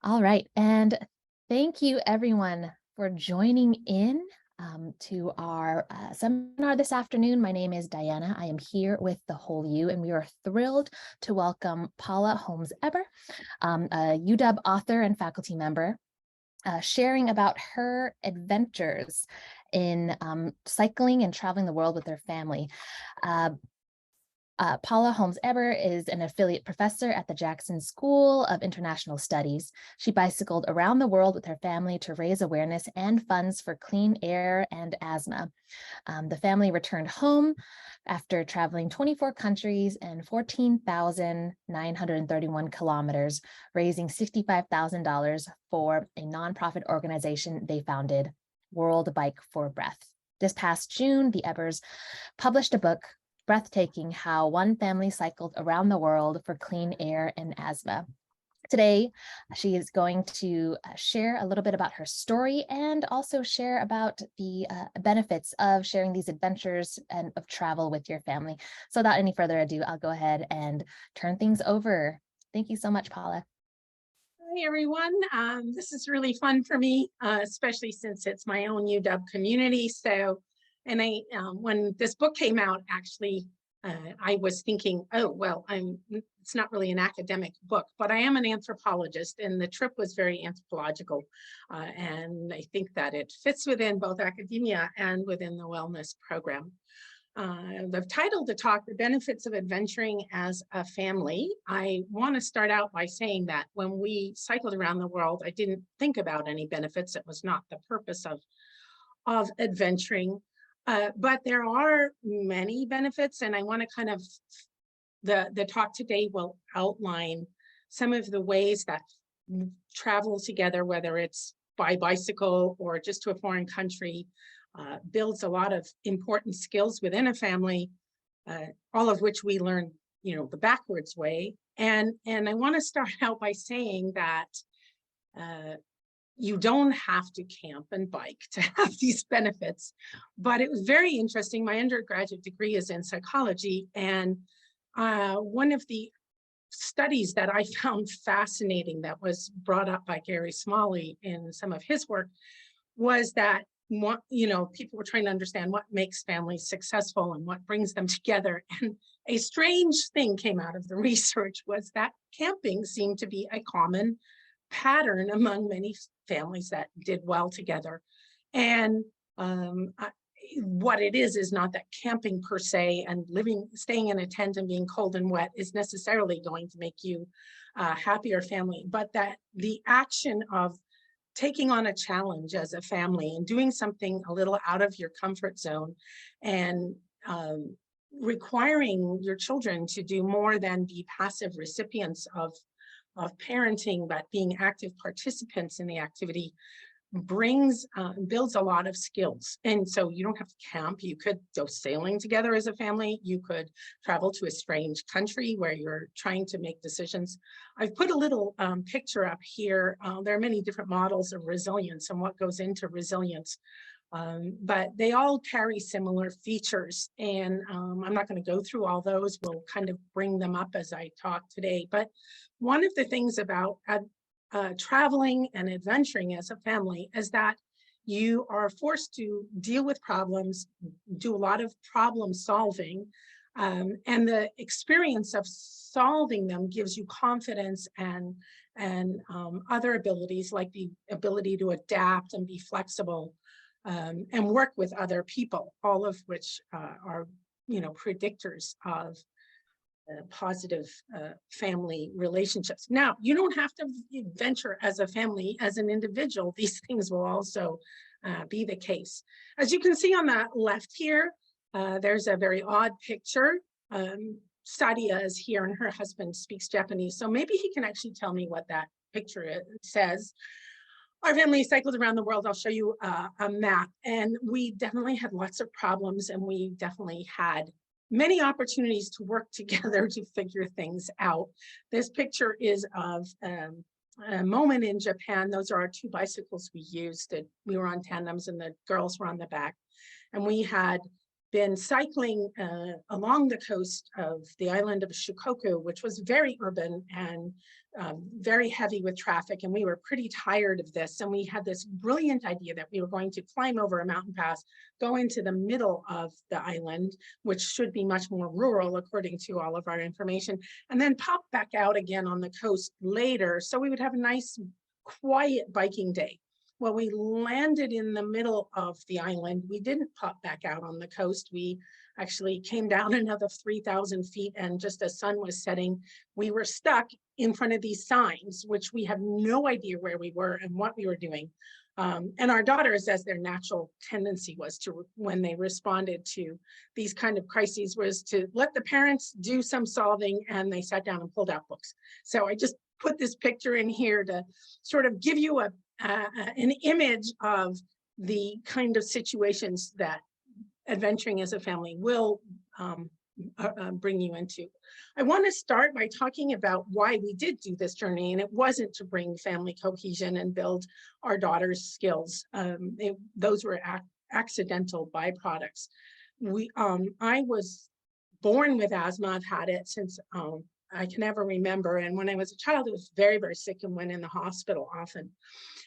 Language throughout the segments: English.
All right. And thank you, everyone, for joining in to our seminar this afternoon. My name is Diana. I am here with the whole U, and we are thrilled to welcome Paula Holmes-Eber, a UW author and faculty member, sharing about her adventures in cycling and traveling the world with her family. Uh, Paula Holmes-Eber is an affiliate professor at the Jackson School of International Studies. She bicycled around the world with her family to raise awareness and funds for clean air and asthma. The family returned home after traveling 24 countries and 14,931 kilometers, raising $65,000 for a nonprofit organization they founded, World Bike for Breath. This past June, the Ebers published a book, Breathtaking: How One Family Cycled Around the World for Clean Air and Asthma. Today, she is going to share a little bit about her story and also share about the benefits of sharing these adventures and of travel with your family. So without any further ado, I'll go ahead and turn things over. Thank you so much, Paula. Hi, everyone. This is really fun for me, especially since it's my own UW community. When this book came out, actually, I was thinking, oh, well, it's not really an academic book, but I am an anthropologist, and the trip was very anthropological. And I think that it fits within both academia and within the wellness program. The title to talk, The Benefits of Adventuring as a Family. I want to start out by saying that when we cycled around the world, I didn't think about any benefits. It was not the purpose of adventuring. But there are many benefits, and I want to kind of, the talk today will outline some of the ways that travel together, whether it's by bicycle or just to a foreign country, builds a lot of important skills within a family, all of which we learn, the backwards way. And I want to start out by saying that you don't have to camp and bike to have these benefits. But it was very interesting. My undergraduate degree is in psychology, and one of the studies that I found fascinating that was brought up by Gary Smalley in some of his work was that people were trying to understand what makes families successful and what brings them together. And a strange thing came out of the research was that camping seemed to be a common pattern among many families that did well together. And what it is not that camping per se and staying in a tent and being cold and wet is necessarily going to make you a happier family, but that the action of taking on a challenge as a family and doing something a little out of your comfort zone and requiring your children to do more than be passive recipients of parenting, but being active participants in the activity builds a lot of skills. And so you don't have to camp. You could go sailing together as a family. You could travel to a strange country where you're trying to make decisions. I've put a little picture up here. There are many different models of resilience and what goes into resilience. But they all carry similar features. And I'm not going to go through all those. We'll kind of bring them up as I talk today. But one of the things about traveling and adventuring as a family is that you are forced to deal with problems, do a lot of problem solving, and the experience of solving them gives you confidence and other abilities like the ability to adapt and be flexible and work with other people, all of which are predictors of positive family relationships. Now, you don't have to venture as a family, as an individual. These things will also be the case. As you can see on the left here, there's a very odd picture. Sadia is here and her husband speaks Japanese, so maybe he can actually tell me what that picture says. Our family cycled around the world. I'll show you a map, and we definitely had lots of problems, and we definitely had many opportunities to work together to figure things out. This picture is of a moment in Japan. Those are our two bicycles we used. We were on tandems and the girls were on the back. And we had been cycling along the coast of the island of Shikoku, which was very urban and very heavy with traffic. And we were pretty tired of this. And we had this brilliant idea that we were going to climb over a mountain pass, go into the middle of the island, which should be much more rural according to all of our information, and then pop back out again on the coast later. So we would have a nice, quiet biking day. Well, we landed in the middle of the island. We didn't pop back out on the coast. We actually came down another 3,000 feet, and just as sun was setting, we were stuck in front of these signs, which we have no idea where we were and what we were doing. And our daughters, as their natural tendency was to, when they responded to these kind of crises, was to let the parents do some solving, and they sat down and pulled out books. So I just put this picture in here to sort of give you an image of the kind of situations that adventuring as a family will bring you into. I want to start by talking about why we did do this journey, and it wasn't to bring family cohesion and build our daughters' skills. Those were accidental byproducts. I was born with asthma. I've had it since I can ever remember. And when I was a child, I was very, very sick and went in the hospital often.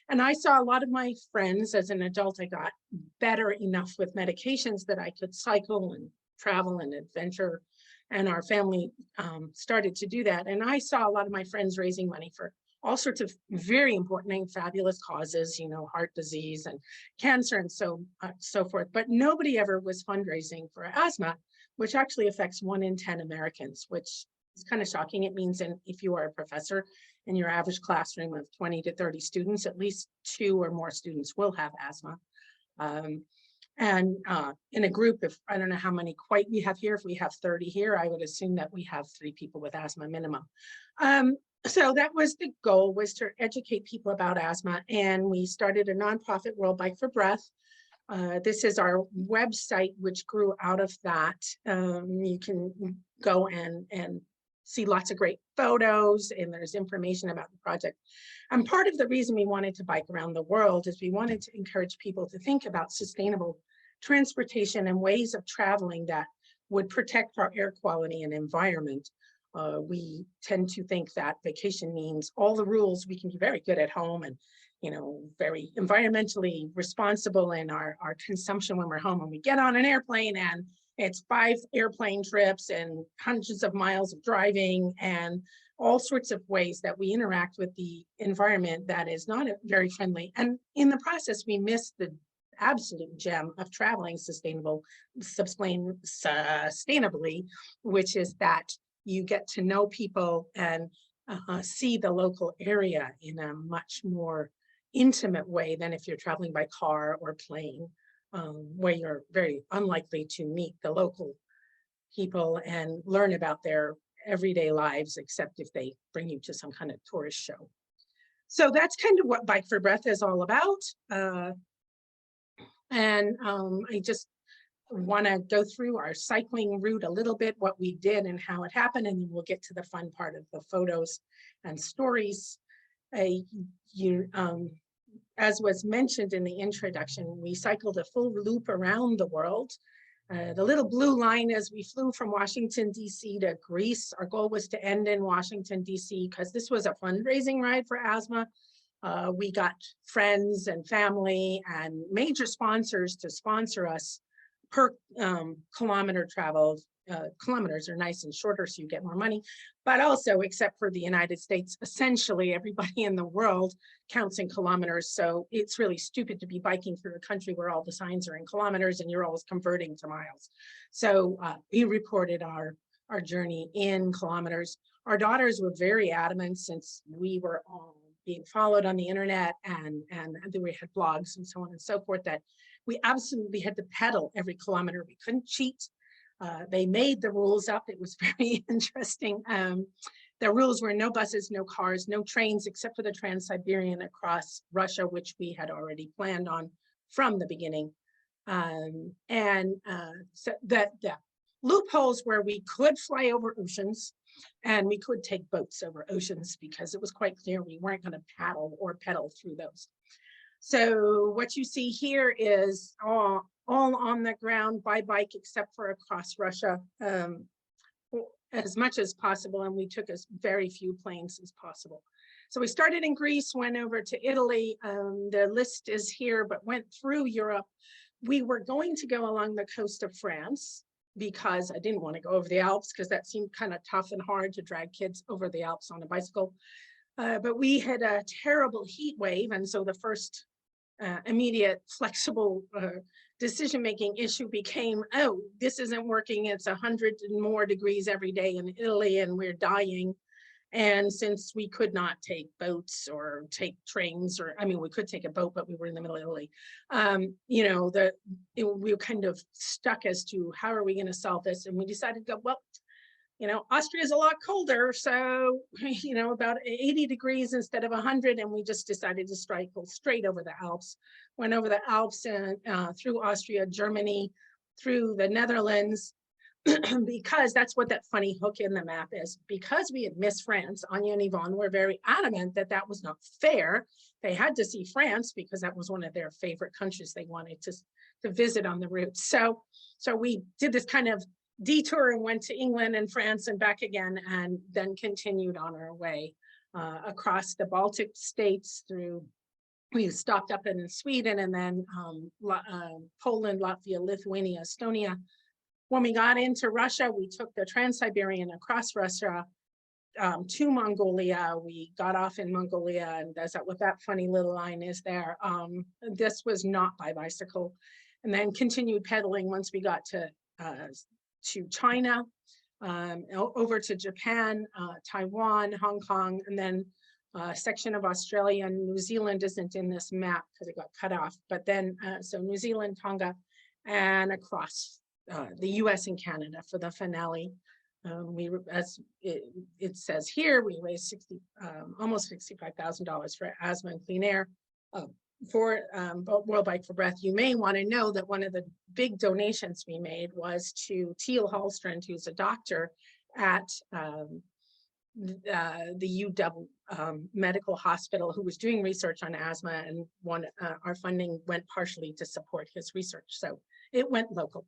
And I saw a lot of my friends. As an adult, I got better enough with medications that I could cycle and travel and adventure. And our family started to do that. And I saw a lot of my friends raising money for all sorts of very important and fabulous causes, you know, heart disease and cancer and so forth. But nobody ever was fundraising for asthma, which actually affects 1 in 10 Americans, which is kind of shocking. It means if you are a professor in your average classroom of 20 to 30 students, at least 2 or more students will have asthma. In a group, if I don't know how many quite we have here, if we have 30 here, I would assume that we have 3 people with asthma minimum. So that was the goal, was to educate people about asthma. And we started a nonprofit, World Bike for Breath. This is our website, which grew out of that. You can go and see lots of great photos, and there's information about the project. And part of the reason we wanted to bike around the world is we wanted to encourage people to think about sustainable transportation and ways of traveling that would protect our air quality and environment. We tend to think that vacation means all the rules. We can be very good at home and, you know, very environmentally responsible in our consumption when we're home. And we get on an airplane and it's 5 airplane trips and hundreds of miles of driving and all sorts of ways that we interact with the environment that is not very friendly. And in the process, we miss the absolute gem of traveling sustainably, which is that you get to know people and see the local area in a much more intimate way than if you're traveling by car or plane, where you're very unlikely to meet the local people and learn about their everyday lives, except if they bring you to some kind of tourist show. So that's kind of what Bike for Breath is all about. I just want to go through our cycling route a little bit, what we did and how it happened, and then we'll get to the fun part of the photos and stories. As was mentioned in the introduction, we cycled a full loop around the world. The little blue line as we flew from Washington, D.C. to Greece. Our goal was to end in Washington, D.C. because this was a fundraising ride for asthma. We got friends and family and major sponsors to sponsor us per kilometer traveled. Kilometers are nice and shorter, so you get more money. But also, except for the United States, essentially everybody in the world counts in kilometers. So it's really stupid to be biking through a country where all the signs are in kilometers and you're always converting to miles. So we reported our journey in kilometers. Our daughters were very adamant, since we were all being followed on the internet and we had blogs and so on and so forth, that we absolutely had to pedal every kilometer. We couldn't cheat. They made the rules up. It was very interesting. The rules were no buses, no cars, no trains, except for the Trans-Siberian across Russia, which we had already planned on from the beginning. So the loopholes where we could fly over oceans and we could take boats over oceans, because it was quite clear we weren't going to paddle or pedal through those. So what you see here is all on the ground by bike, except for across Russia, as much as possible. And we took as very few planes as possible. So we started in Greece, went over to Italy. The list is here, but went through Europe. We were going to go along the coast of France because I didn't want to go over the Alps because that seemed kind of tough and hard to drag kids over the Alps on a bicycle. But we had a terrible heat wave. And so the first immediate flexible decision-making issue became, oh, this isn't working. It's 100 and more degrees every day in Italy and we're dying. And since we could not take boats or take trains, or I mean, we could take a boat, but we were in the middle of Italy. You know, we were kind of stuck as to how are we going to solve this? And we decided to go, well, you know, Austria is a lot colder, so you know, about 80 degrees instead of 100, and we just decided to go straight over the Alps. Went over the Alps and through Austria, Germany, through the Netherlands. Because that's what that funny hook in the map is. Because we had missed France, Anya and Yvonne were very adamant that that was not fair. They had to see France because that was one of their favorite countries they wanted to visit on the route. So we did this kind of detour and went to England and France and back again, and then continued on our way across the Baltic states through. We stopped up in Sweden and then Poland, Latvia, Lithuania, Estonia. When we got into Russia, we took the Trans-Siberian across Russia to Mongolia. We got off in Mongolia, and that's what that funny little line is there. This was not by bicycle. And then continued pedaling once we got to China, over to Japan, Taiwan, Hong Kong, and then a section of Australia. And New Zealand isn't in this map because it got cut off. But then, so New Zealand, Tonga, and across the US and Canada for the finale. As it says here, we raised almost $65,000 for asthma and clean air for World Bike for Breath. You may want to know that one of the big donations we made was to Teal Hallstrand, who's a doctor at the UW Medical Hospital, who was doing research on asthma, and our funding went partially to support his research. So it went local.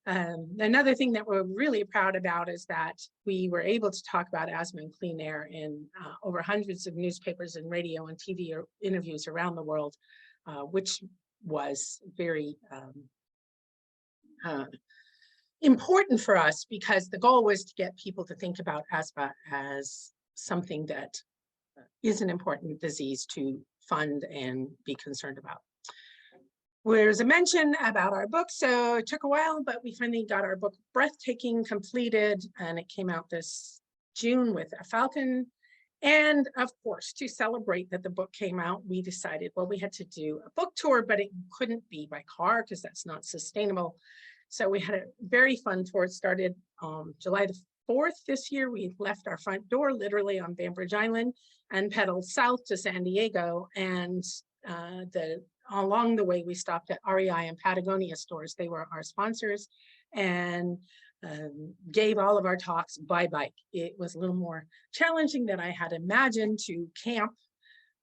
Another thing that we're really proud about is that we were able to talk about asthma and clean air in over hundreds of newspapers and radio and TV interviews around the world, which was very important for us because the goal was to get people to think about asthma as something that is an important disease to fund and be concerned about. There's a mention about our book, so it took a while, but we finally got our book Breathtaking completed, and it came out this June with a falcon. And of course, to celebrate that the book came out, we decided, well, we had to do a book tour, but it couldn't be by car because that's not sustainable. So we had a very fun tour. It started July the 4th this year. We left our front door literally on Bainbridge Island and pedaled south to San Diego, and along the way, we stopped at REI and Patagonia stores. They were our sponsors, and gave all of our talks by bike. It was a little more challenging than I had imagined to camp,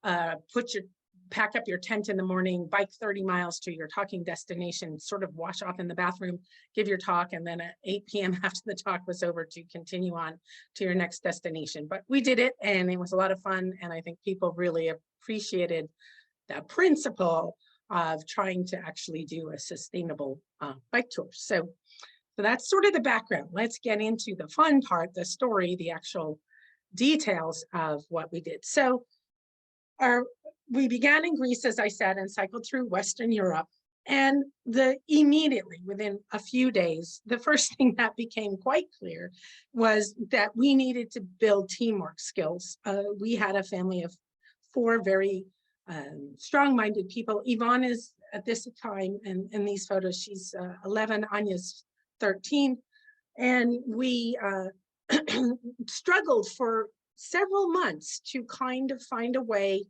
pack up your tent in the morning, bike 30 miles to your talking destination, sort of wash off in the bathroom, give your talk, and then at 8 p.m. after the talk was over to continue on to your next destination. But we did it, and it was a lot of fun, and I think people really appreciated the principle of trying to actually do a sustainable bike tour. So that's sort of the background. Let's get into the fun part, the story, the actual details of what we did. So we began in Greece, as I said, and cycled through Western Europe. And immediately within a few days, the first thing that became quite clear was that we needed to build teamwork skills. We had a family of 4 very strong-minded people. Yvonne is at this time, in these photos, she's 11, Anya's 13. And we struggled for several months to kind of find a way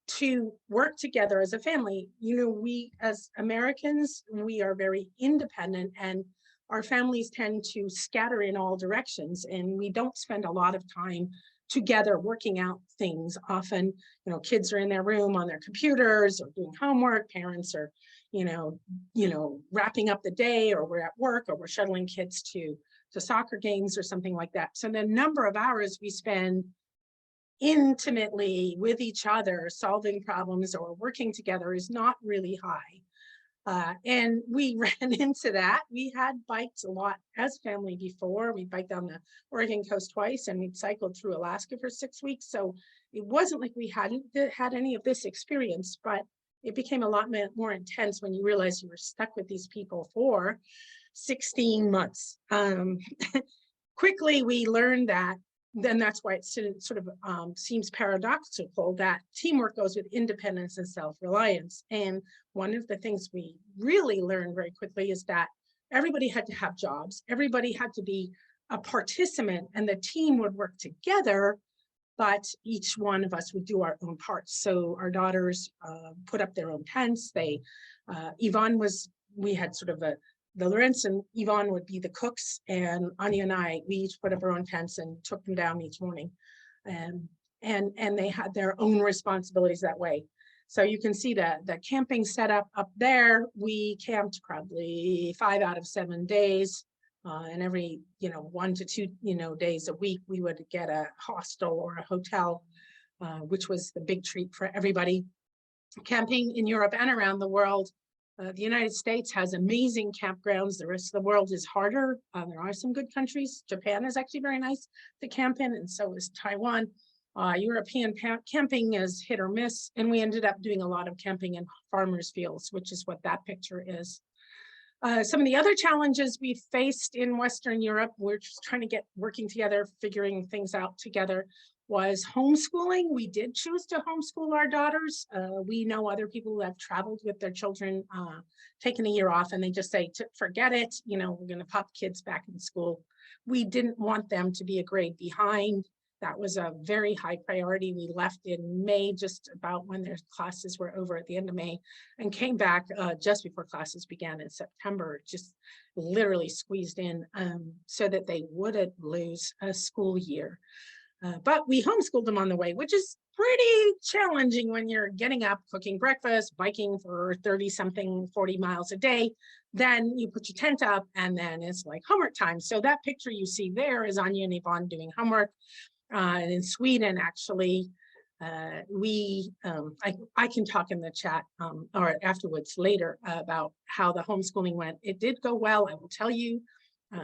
to work together as a family. You know, we as Americans, we are very independent, and our families tend to scatter in all directions, and we don't spend a lot of time together working out things. Often, you know, kids are in their room on their computers or doing homework, parents are, wrapping up the day, or we're at work, or we're shuttling kids to soccer games or something like that. So the number of hours we spend intimately with each other solving problems or working together is not really high. And we ran into that. We had biked a lot as family before. We biked down the Oregon coast twice, and we'd cycled through Alaska for 6 weeks. So it wasn't like we hadn't had any of this experience, but it became a lot more intense when you realize you were stuck with these people for 16 months. Quickly, we learned that. Then that's why it sort of seems paradoxical that teamwork goes with independence and self-reliance. And one of the things we really learned very quickly is that everybody had to have jobs, everybody had to be a participant, and the team would work together, but each one of us would do our own parts. So our daughters put up their own tents. We had sort of the Lorenz and Yvonne would be the cooks, and Anya and I, we each put up our own tents and took them down each morning. And they had their own responsibilities that way. So you can see the camping setup up there. We camped probably 5 out of 7 days. And every, 1 to 2, days a week, we would get a hostel or a hotel, which was the big treat for everybody. Camping in Europe and around the world, the United States has amazing campgrounds. The rest of the world is harder. There are some good countries. Japan is actually very nice to camp in, and so is Taiwan. European camping is hit or miss, and we ended up doing a lot of camping in farmers' fields, which is what that picture is. Some of the other challenges we faced in Western Europe, we're just trying to get working together, figuring things out together, was homeschooling. We did choose to homeschool our daughters. We know other people who have traveled with their children, taken a year off, and they just say, forget it, we're going to pop kids back in school. We didn't want them to be a grade behind. That was a very high priority. We left in May, just about when their classes were over at the end of May, and came back just before classes began in September, just literally squeezed in so that they wouldn't lose a school year. But we homeschooled them on the way, which is pretty challenging when you're getting up, cooking breakfast, biking for 30-something, 40 miles a day. Then you put your tent up, and then it's like homework time. So that picture you see there is Anya and Yvonne doing homework. And in Sweden, actually, I can talk in the chat or afterwards later about how the homeschooling went. It did go well. I will tell you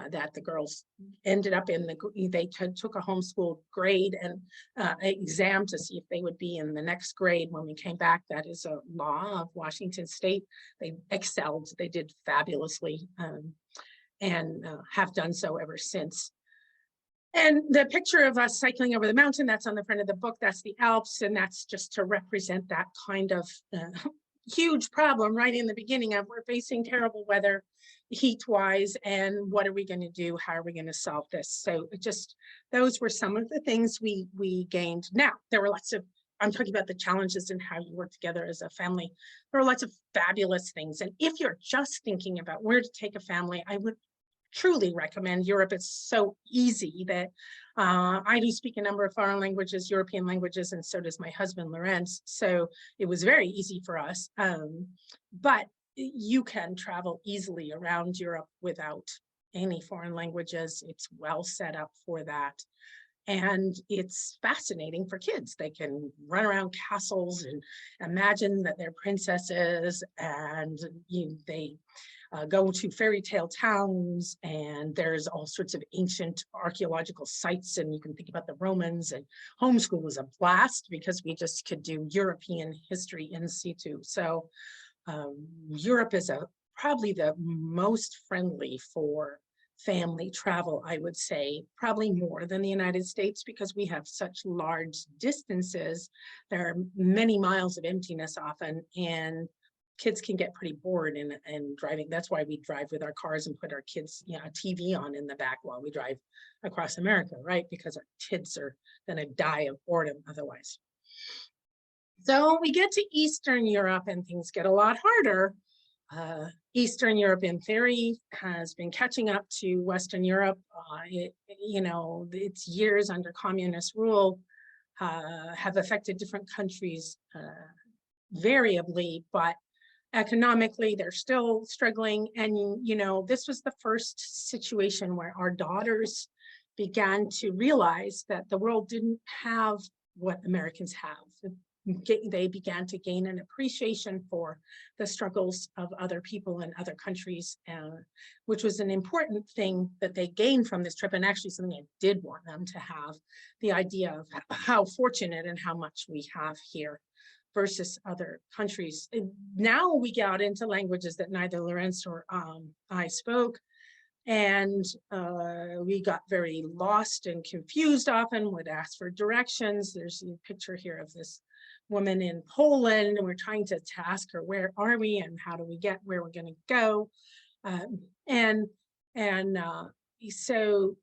that the girls ended up they took a homeschool grade and exam to see if they would be in the next grade when we came back. That is a law of Washington State. They excelled. They did fabulously and have done so ever since. And the picture of us cycling over the mountain, that's on the front of the book, that's the Alps, and that's just to represent that kind of huge problem right in the beginning of we're facing terrible weather, heat-wise, and what are we going to do? How are we going to solve this? So those were some of the things we gained. Now, there were lots of, I'm talking about the challenges and how you work together as a family. There are lots of fabulous things. And if you're just thinking about where to take a family, I would truly recommend Europe. It's so easy that I do speak a number of foreign languages, European languages, and so does my husband, Lorenz. So it was very easy for us. But you can travel easily around Europe without any foreign languages. It's well set up for that. And it's fascinating for kids. They can run around castles and imagine that they're princesses, and they go to fairy tale towns, and there's all sorts of ancient archaeological sites, and you can think about the Romans. And homeschool was a blast because we just could do European history in situ. So Europe is probably the most friendly for family travel, I would say, probably more than the United States, because we have such large distances. There are many miles of emptiness often, and kids can get pretty bored in driving. That's why we drive with our cars and put our kids, a TV on in the back while we drive across America, right? Because our kids are going to die of boredom otherwise. So we get to Eastern Europe and things get a lot harder. Eastern Europe, in theory, has been catching up to Western Europe. Its years under communist rule have affected different countries variably, but Economically, they're still struggling. And, this was the first situation where our daughters began to realize that the world didn't have what Americans have. They began to gain an appreciation for the struggles of other people in other countries, which was an important thing that they gained from this trip, and actually something I did want them to have, the idea of how fortunate and how much we have here versus other countries. And now we got into languages that neither Lorenz or I spoke, and we got very lost and confused often, would ask for directions. There's a picture here of this woman in Poland, and we're trying to ask her, where are we and how do we get where we're going to go? And so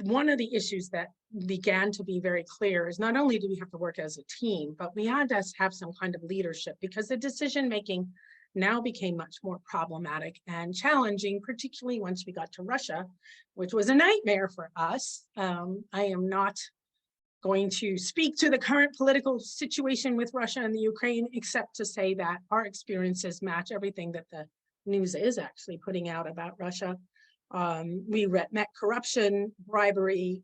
one of the issues that began to be very clear is not only do we have to work as a team, but we had to have some kind of leadership, because the decision making now became much more problematic and challenging, particularly once we got to Russia, which was a nightmare for us. I am not going to speak to the current political situation with Russia and the Ukraine, except to say that our experiences match everything that the news is actually putting out about Russia. We met corruption, bribery,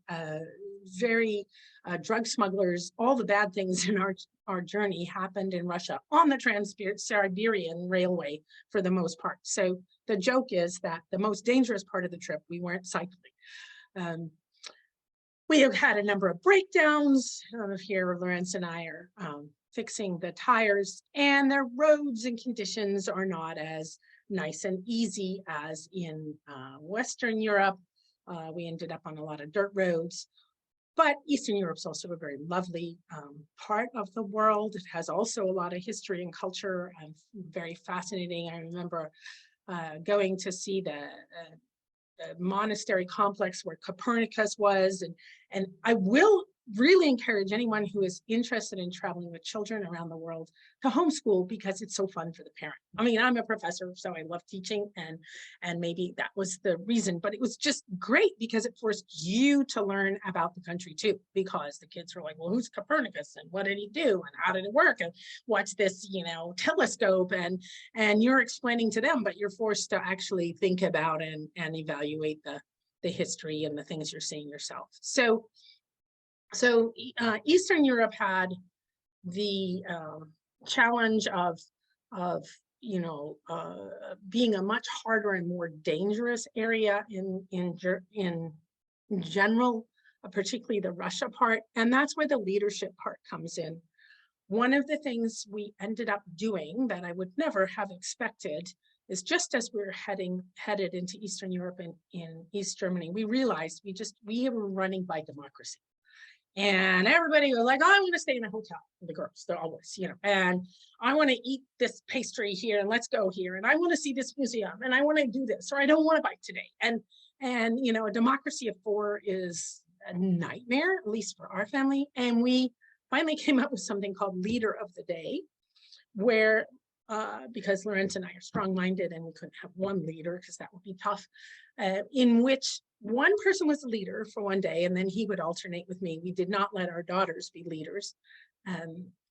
drug smugglers. All the bad things in our journey happened in Russia on the Trans-Siberian Railway for the most part. So the joke is that the most dangerous part of the trip, we weren't cycling. We have had a number of breakdowns. Here, Lorenz and I are fixing the tires, and the roads and conditions are not as nice and easy as in Western Europe. We ended up on a lot of dirt roads, but Eastern Europe's also a very lovely part of the world. It has also a lot of history and culture, and very fascinating. I remember going to see the monastery complex where Copernicus was, and I will really encourage anyone who is interested in traveling with children around the world to homeschool, because it's so fun for the parent. I mean, I'm a professor, so I love teaching, and maybe that was the reason, but it was just great because it forced you to learn about the country too, because the kids were like, well, who's Copernicus and what did he do and how did it work and what's this, telescope, and you're explaining to them, but you're forced to actually think about and evaluate the history and the things you're seeing yourself. So Eastern Europe had the challenge of being a much harder and more dangerous area in general, particularly the Russia part, and that's where the leadership part comes in. One of the things we ended up doing that I would never have expected is, just as we were headed into Eastern Europe and in East Germany, we realized we were running by democracy. And everybody was like, oh, I want to stay in a hotel. The girls, they're always, and I want to eat this pastry here, and let's go here. And I want to see this museum, and I want to do this, or I don't want to bike today. And a democracy of 4 is a nightmare, at least for our family. And we finally came up with something called Leader of the Day, where because Lorenz and I are strong-minded and we couldn't have one leader because that would be tough, in which one person was the leader for one day, and then he would alternate with me. We did not let our daughters be leaders.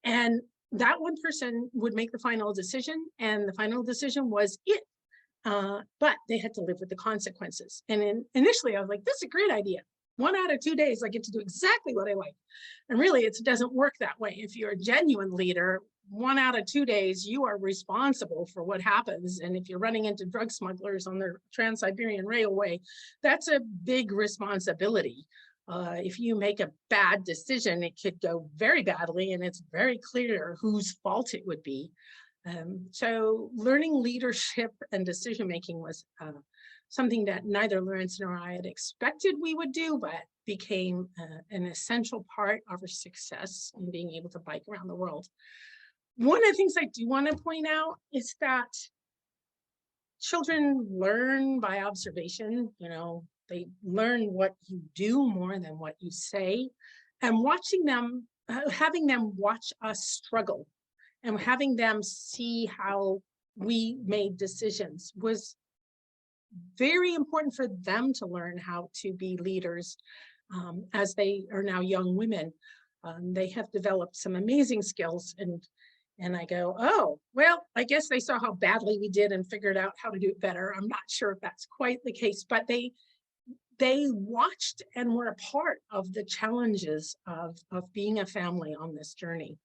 And that one person would make the final decision, and the final decision was it. But they had to live with the consequences. And initially I was like, this is a great idea. 1 out of 2 days, I get to do exactly what I like. And really, it doesn't work that way. If you're a genuine leader, 1 out of 2 days, you are responsible for what happens. And if you're running into drug smugglers on the Trans-Siberian Railway, that's a big responsibility. If you make a bad decision, it could go very badly, and it's very clear whose fault it would be. So learning leadership and decision-making was something that neither Lorenz nor I had expected we would do, but became an essential part of our success in being able to bike around the world. One of the things I do want to point out is that children learn by observation. They learn what you do more than what you say. And watching them, having them watch us struggle and having them see how we made decisions was very important for them to learn how to be leaders as they are now young women. They have developed some amazing skills, and And I go, oh, well, I guess they saw how badly we did and figured out how to do it better. I'm not sure if that's quite the case, but they watched and were a part of the challenges of being a family on this journey.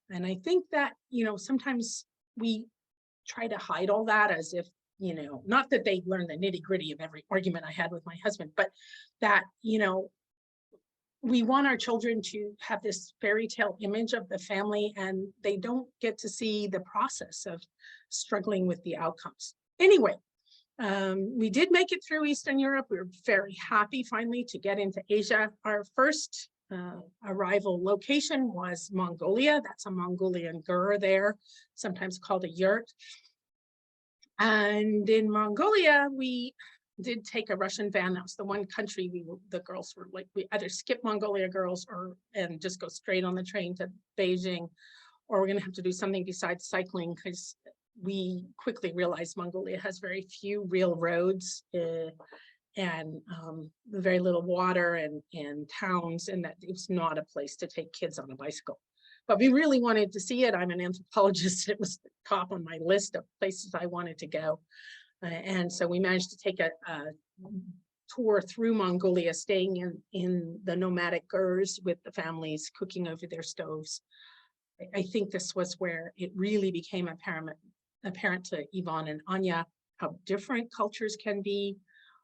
And I think that, sometimes we try to hide all that as if, not that they learned the nitty gritty of every argument I had with my husband, but that, we want our children to have this fairy tale image of the family, and they don't get to see the process of struggling with the outcomes. Anyway, we did make it through Eastern Europe. We were very happy finally to get into Asia. Our first arrival location was Mongolia. That's a Mongolian gur there, sometimes called a yurt. And in Mongolia, we did take a Russian van. That was the one country the girls were like, we either skip Mongolia girls and just go straight on the train to Beijing, or we're going to have to do something besides cycling, because we quickly realized Mongolia has very few real roads and very little water and towns, and that it's not a place to take kids on a bicycle. But we really wanted to see it. I'm an anthropologist. It was the top on my list of places I wanted to go. And so we managed to take a tour through Mongolia, staying in the nomadic gurs with the families, cooking over their stoves. I think this was where it really became apparent to Yvonne and Anya how different cultures can be,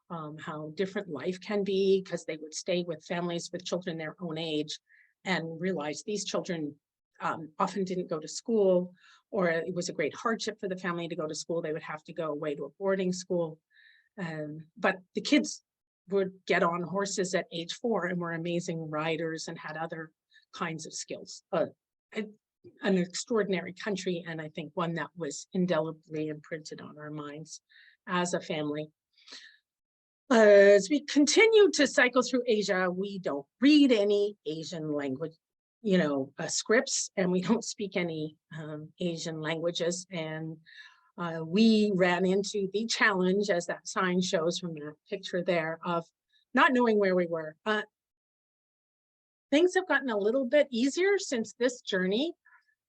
how different life can be, because they would stay with families with children their own age and realize these children often didn't go to school, or it was a great hardship for the family to go to school. They would have to go away to a boarding school. But the kids would get on horses at age 4 and were amazing riders and had other kinds of skills. An extraordinary country, and I think one that was indelibly imprinted on our minds as a family. As we continue to cycle through Asia, we don't read any Asian language, scripts, and we don't speak any Asian languages. And we ran into the challenge, as that sign shows from that picture there, of not knowing where we were. Things have gotten a little bit easier since this journey.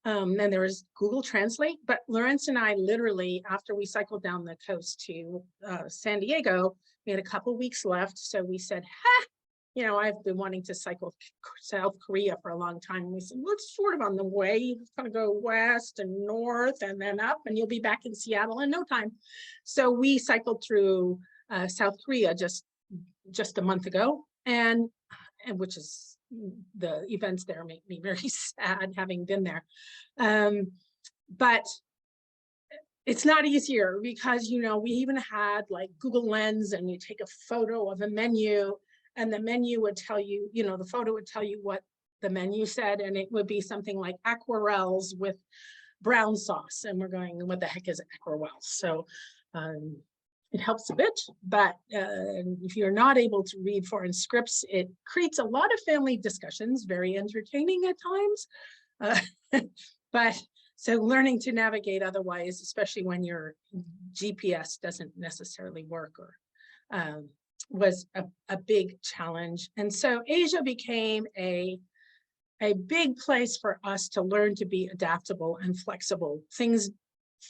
And there was Google Translate, but Lawrence and I literally, after we cycled down the coast to San Diego, we had a couple weeks left. So we said, I've been wanting to cycle South Korea for a long time. We said, well, it's sort of on the way. You're going to go west and north and then up, and you'll be back in Seattle in no time. So we cycled through South Korea just a month ago, and which is, the events there make me very sad having been there. But it's not easier because, we even had like Google Lens, and you take a photo of a menu, and the menu would tell you, the photo would tell you what the menu said, and it would be something like aquarelles with brown sauce. And we're going, what the heck is aquarelles? So it helps a bit, but if you're not able to read foreign scripts, it creates a lot of family discussions, very entertaining at times. But so learning to navigate otherwise, especially when your GPS doesn't necessarily work, or was a big challenge. And so Asia became a big place for us to learn to be adaptable and flexible. Things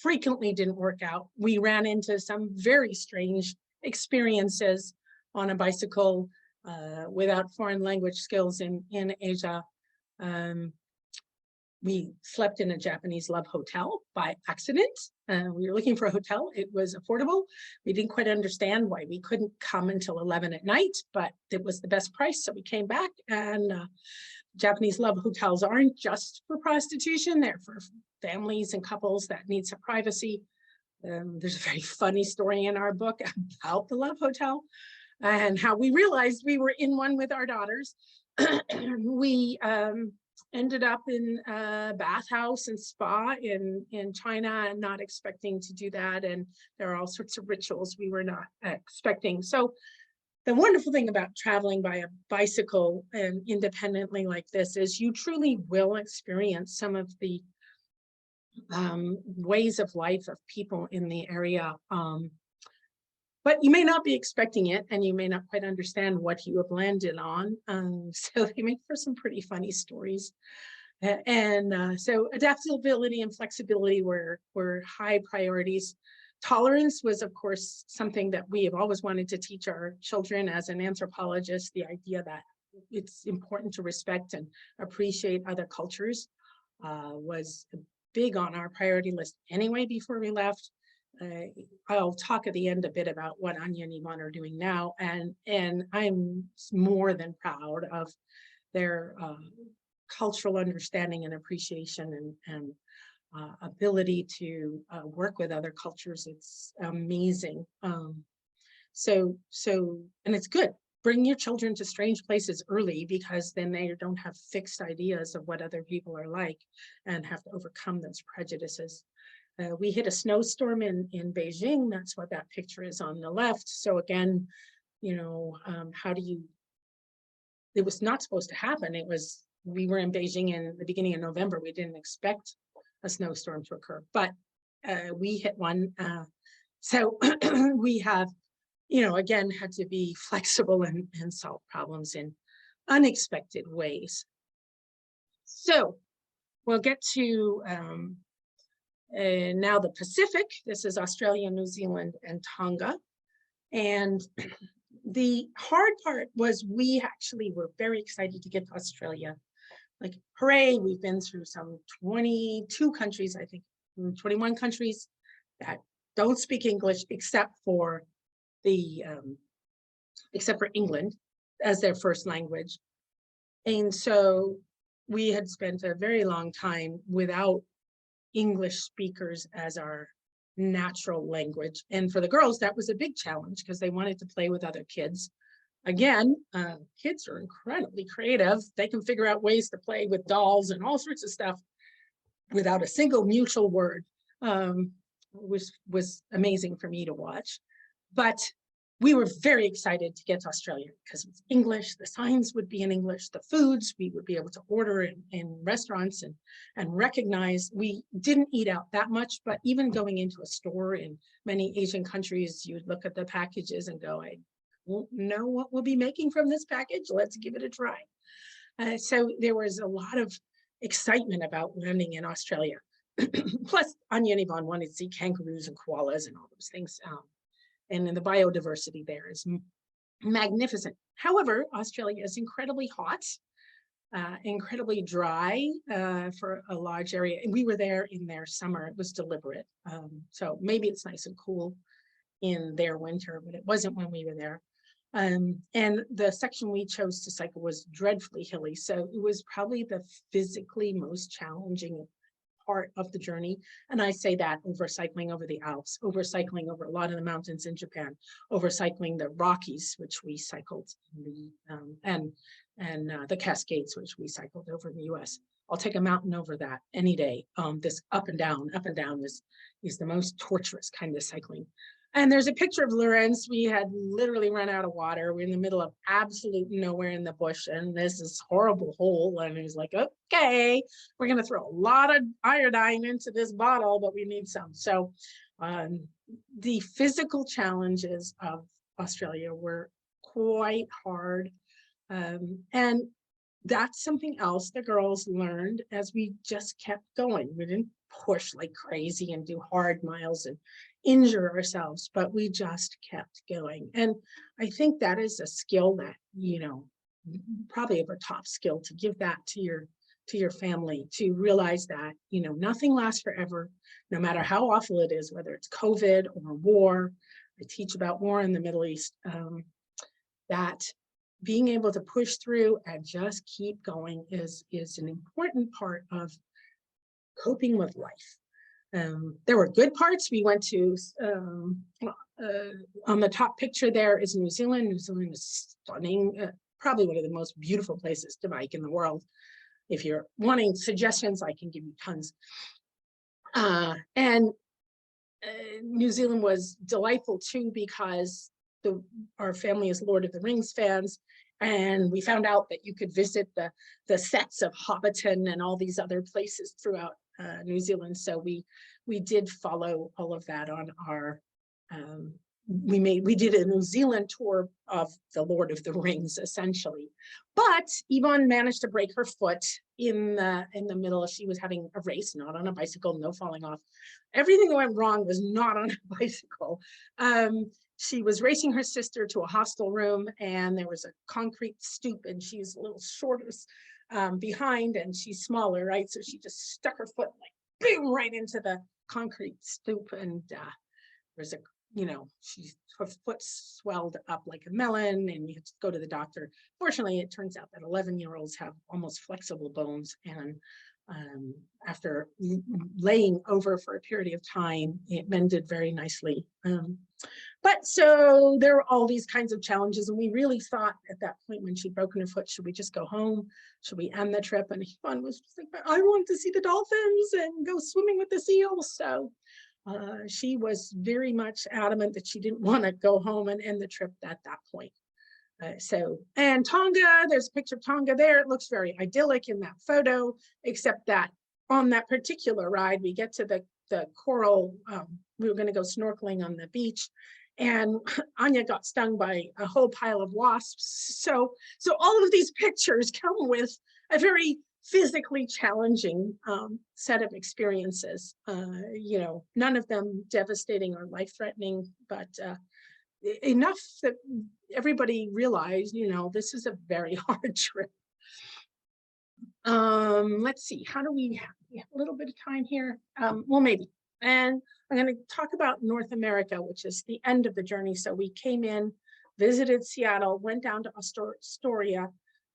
frequently didn't work out. We ran into some very strange experiences on a bicycle without foreign language skills in Asia. We slept in a Japanese love hotel by accident. We were looking for a hotel. It was affordable. We didn't quite understand why we couldn't come until 11 at night, but it was the best price. So we came back, and Japanese love hotels aren't just for prostitution. They're for families and couples that need some privacy. There's a very funny story in our book about the love hotel and how we realized we were in one with our daughters. We ended up in a bathhouse and spa in China, and not expecting to do that. And there are all sorts of rituals we were not expecting. So the wonderful thing about traveling by a bicycle and independently like this is you truly will experience some of the ways of life of people in the area. But you may not be expecting it, and you may not quite understand what you have landed on. So they make for some pretty funny stories. So adaptability and flexibility were high priorities. Tolerance was, of course, something that we have always wanted to teach our children. As an anthropologist, the idea that it's important to respect and appreciate other cultures was big on our priority list anyway before we left. I'll talk at the end a bit about what Anya and Yvonne are doing now, and I'm more than proud of their cultural understanding and appreciation and ability to work with other cultures. It's amazing. And it's good. Bring your children to strange places early, because then they don't have fixed ideas of what other people are like and have to overcome those prejudices. We hit a snowstorm in Beijing. That's what that picture is on the left. So again, how do you, it was not supposed to happen. We were in Beijing in the beginning of November. We didn't expect a snowstorm to occur, but we hit one. So we have, again, had to be flexible and solve problems in unexpected ways. So we'll get to now the Pacific. This is Australia, New Zealand, and Tonga. And the hard part was we actually were very excited to get to Australia. Like, hooray, we've been through some 22 countries, I think, 21 countries that don't speak English except for England as their first language. And so we had spent a very long time without English speakers as our natural language. And for the girls, that was a big challenge because they wanted to play with other kids. Again, kids are incredibly creative. They can figure out ways to play with dolls and all sorts of stuff without a single mutual word, which was amazing for me to watch. But we were very excited to get to Australia because it was English. The signs would be in English. The foods we would be able to order in restaurants and recognize. We didn't eat out that much, but even going into a store in many Asian countries, you'd look at the packages and go, I won't know what we'll be making from this package. Let's give it a try. So there was a lot of excitement about landing in Australia. Plus, Anya and Yvonne wanted to see kangaroos and koalas and all those things. And the biodiversity there is magnificent. However, Australia is incredibly hot, incredibly dry for a large area. And we were there in their summer. It was deliberate. So maybe it's nice and cool in their winter, but it wasn't when we were there. And the section we chose to cycle was dreadfully hilly. So it was probably the physically most challenging part of the journey. And I say that over cycling over the Alps, over cycling over a lot of the mountains in Japan, over cycling the Rockies, which we cycled in the Cascades, which we cycled over in the US. I'll take a mountain over that any day. This up and down is the most torturous kind of cycling. And there's a picture of Lorenz. We had literally run out of water. We're in the middle of absolute nowhere in the bush, and there's this horrible hole. And he's like, okay, we're going to throw a lot of iodine into this bottle, but we need some. So the physical challenges of Australia were quite hard. And that's something else the girls learned as we just kept going. We didn't push like crazy and do hard miles and injure ourselves, but we just kept going. And I think that is a skill that, probably a top skill to give that to your family, to realize that, nothing lasts forever, no matter how awful it is, whether it's COVID or war. I teach about war in the Middle East, that being able to push through and just keep going is an important part of coping with life. There were good parts. We went to, on the top picture there is New Zealand. New Zealand is stunning, probably one of the most beautiful places to bike in the world. If you're wanting suggestions, I can give you tons. And New Zealand was delightful too, because our family is Lord of the Rings fans. And we found out that you could visit the sets of Hobbiton and all these other places throughout New Zealand. So we did follow all of that on our, we did a New Zealand tour of the Lord of the Rings, essentially. But Yvonne managed to break her foot in the middle. She was having a race, not on a bicycle, no falling off. Everything that went wrong was not on a bicycle. She was racing her sister to a hostel room, and there was a concrete stoop, and she's a little shorter behind, and she's smaller, right? So she just stuck her foot like boom right into the concrete stoop, and there's a, her foot swelled up like a melon, and you had to go to the doctor. Fortunately, it turns out that 11-year-olds have almost flexible bones, and after laying over for a period of time, it mended very nicely. But so there were all these kinds of challenges, and we really thought at that point when she'd broken her foot, should we just go home? Should we end the trip? And Yvonne was just like, I want to see the dolphins and go swimming with the seals. So she was very much adamant that she didn't want to go home and end the trip at that point. And Tonga, there's a picture of Tonga there. It looks very idyllic in that photo, except that on that particular ride, we get to the coral. We were going to go snorkeling on the beach, and Anya got stung by a whole pile of wasps. So all of these pictures come with a very physically challenging set of experiences. None of them devastating or life-threatening, but enough that everybody realized, this is a very hard trip. Let's see, how do we have a little bit of time here? Well, maybe. And I'm going to talk about North America, which is the end of the journey. So we came in, visited Seattle, went down to Astoria,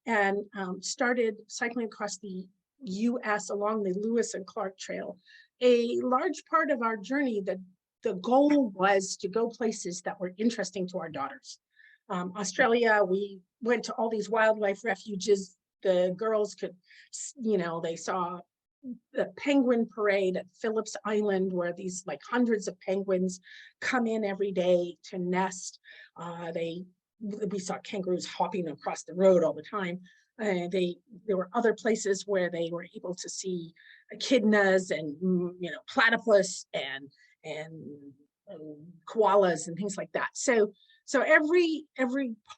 and started cycling across the US along the Lewis and Clark Trail. A large part of our journey, the goal was to go places that were interesting to our daughters. Australia, we went to all these wildlife refuges. The girls could, they saw the penguin parade at Phillips Island, where these like hundreds of penguins come in every day to nest. We saw kangaroos hopping across the road all the time. There were other places where they were able to see echidnas and platypus and koalas and things like that. So every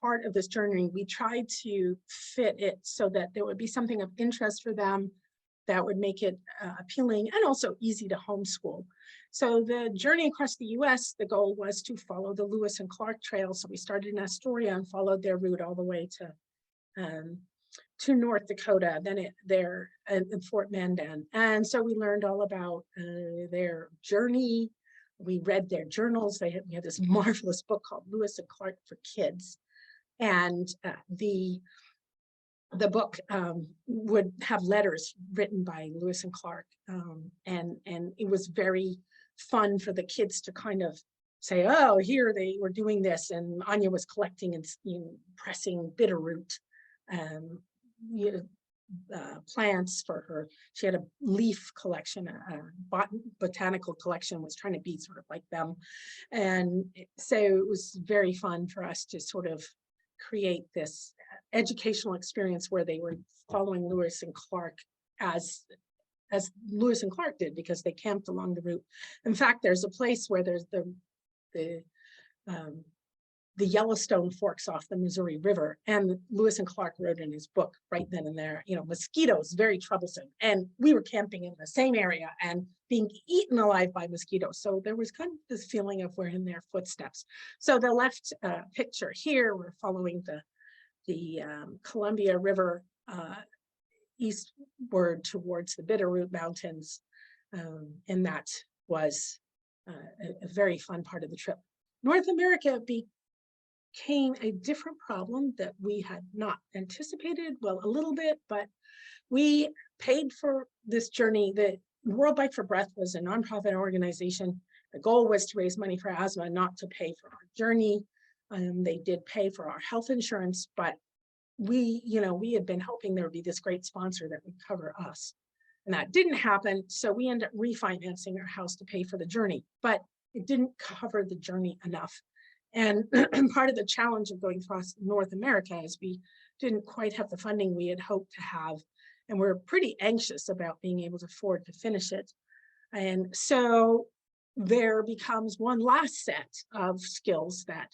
part of this journey, we tried to fit it so that there would be something of interest for them that would make it appealing and also easy to homeschool. So the journey across the US, the goal was to follow the Lewis and Clark Trail. So we started in Astoria and followed their route all the way to North Dakota, then there in Fort Mandan. And so we learned all about their journey. We read their journals. We had this marvelous book called Lewis and Clark for Kids. And the book would have letters written by Lewis and Clark. And it was very fun for the kids to kind of say, oh, here they were doing this. And Anya was collecting and pressing bitterroot plants for her. She had a leaf collection, a botanical collection, was trying to be sort of like them. And so it was very fun for us to sort of create this educational experience where they were following Lewis and Clark as Lewis and Clark did, because they camped along the route. In fact, there's a place where there's the Yellowstone forks off the Missouri River, and Lewis and Clark wrote in his book right then and there, mosquitoes, very troublesome. And we were camping in the same area and being eaten alive by mosquitoes. So there was kind of this feeling of we're in their footsteps. So the left picture here, we're following the Columbia River eastward towards the Bitterroot Mountains. And that was a very fun part of the trip. North America became a different problem that we had not anticipated, well, a little bit, but we paid for this journey. The World Bike for Breath was a nonprofit organization. The goal was to raise money for asthma, not to pay for our journey. They did pay for our health insurance, but we had been hoping there would be this great sponsor that would cover us. And that didn't happen. So we ended up refinancing our house to pay for the journey, but it didn't cover the journey enough. And part of the challenge of going across North America is we didn't quite have the funding we had hoped to have. And we're pretty anxious about being able to afford to finish it. And so there becomes one last set of skills that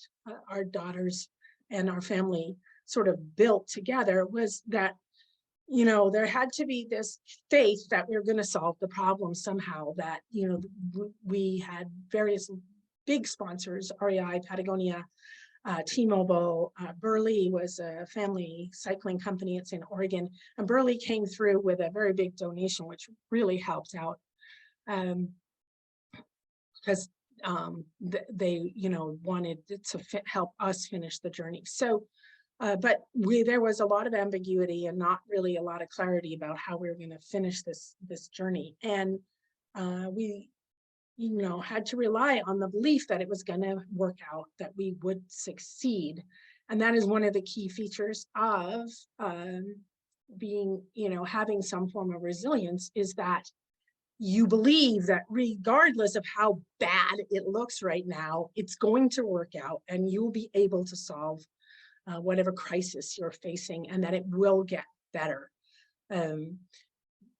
our daughters and our family sort of built together was that, you know, there had to be this faith that we were going to solve the problem somehow, that, you know, we had various big sponsors, REI, Patagonia, T-Mobile. Burley was a family cycling company. It's in Oregon. And Burley came through with a very big donation, which really helped out. Because they, you know, wanted to help us finish the journey. So, but there was a lot of ambiguity and not really a lot of clarity about how we were going to finish this journey. And we, you know, had to rely on the belief that it was going to work out, that we would succeed. And that is one of the key features of being, you know, having some form of resilience, is that you believe that regardless of how bad it looks right now, it's going to work out and you'll be able to solve whatever crisis you're facing, and that it will get better.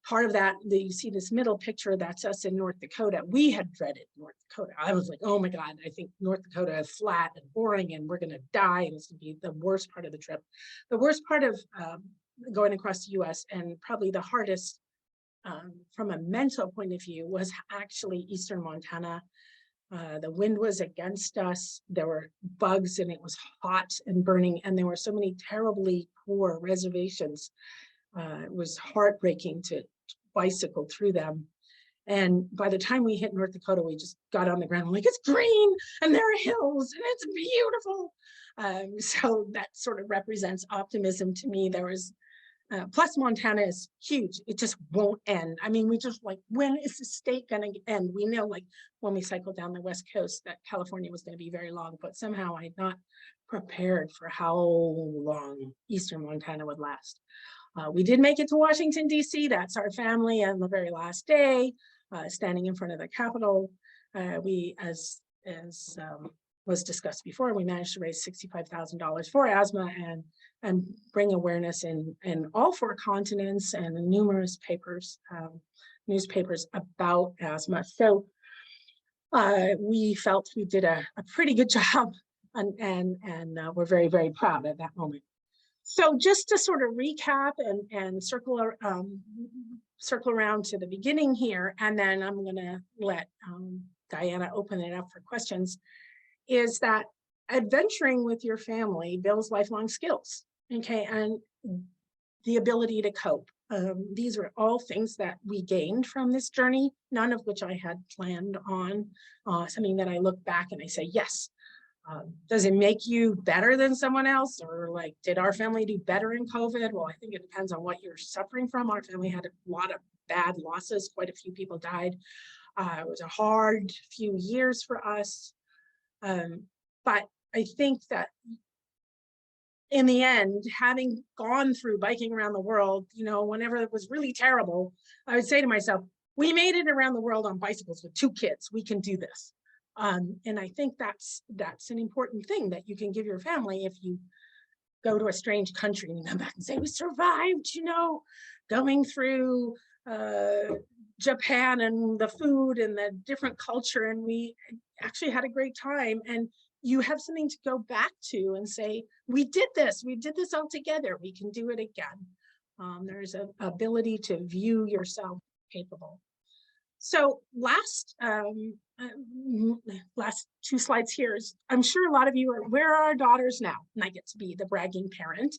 Part of that, you see this middle picture, that's us in North Dakota. We had dreaded North Dakota. I was like, oh my God, I think North Dakota is flat and boring and we're going to die. And it's going to be the worst part of the trip. The worst part of going across the US, and probably the hardest from a mental point of view, was actually Eastern Montana. The wind was against us. There were bugs and it was hot and burning. And there were so many terribly poor reservations. It was heartbreaking to bicycle through them. And by the time we hit North Dakota, we just got on the ground, I'm like, it's green and there are hills and it's beautiful. So that sort of represents optimism to me. There was, plus Montana is huge. It just won't end. I mean, we just like, when is the state going to end? We know, like, when we cycled down the West Coast, that California was going to be very long, but somehow I had not prepared for how long Eastern Montana would last. We did make it to Washington, D.C. That's our family. And the very last day, standing in front of the Capitol, we, as was discussed before, we managed to raise $65,000 for asthma and bring awareness in all 4 continents and in numerous newspapers about asthma. So we felt we did a pretty good job, and we're very, very proud at that moment. So just to sort of recap and circle around to the beginning here, and then I'm going to let Diana open it up for questions, is that adventuring with your family builds lifelong skills, okay, and the ability to cope. These are all things that we gained from this journey, none of which I had planned on, something that I look back and I say, yes. Does it make you better than someone else? Or like, did our family do better in COVID? Well, I think it depends on what you're suffering from. Our family had a lot of bad losses. Quite a few people died. It was a hard few years for us. But I think that in the end, having gone through biking around the world, you know, whenever it was really terrible, I would say to myself, we made it around the world on bicycles with 2 kids. We can do this. And I think that's an important thing that you can give your family if you go to a strange country and come back and say, we survived, you know, going through Japan and the food and the different culture, and we actually had a great time. And you have something to go back to and say, we did this all together. We can do it again. There's an ability to view yourself capable. So last 2 slides here is, I'm sure a lot of you are, where are our daughters now? And I get to be the bragging parent.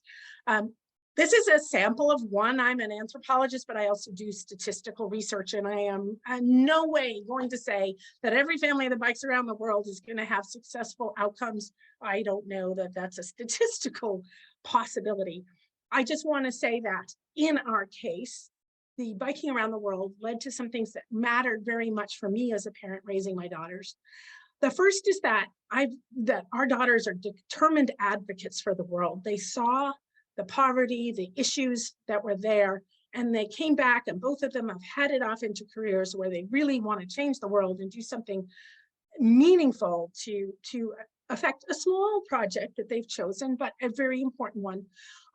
This is a sample of one. I'm an anthropologist, but I also do statistical research, and I am in no way going to say that every family that bikes around the world is going to have successful outcomes. I don't know that that's a statistical possibility. I just want to say that in our case, the biking around the world led to some things that mattered very much for me as a parent raising my daughters. The first is that our daughters are determined advocates for the world. They saw the poverty, the issues that were there, and they came back, and both of them have headed off into careers where they really want to change the world and do something meaningful to affect a small project that they've chosen, but a very important one.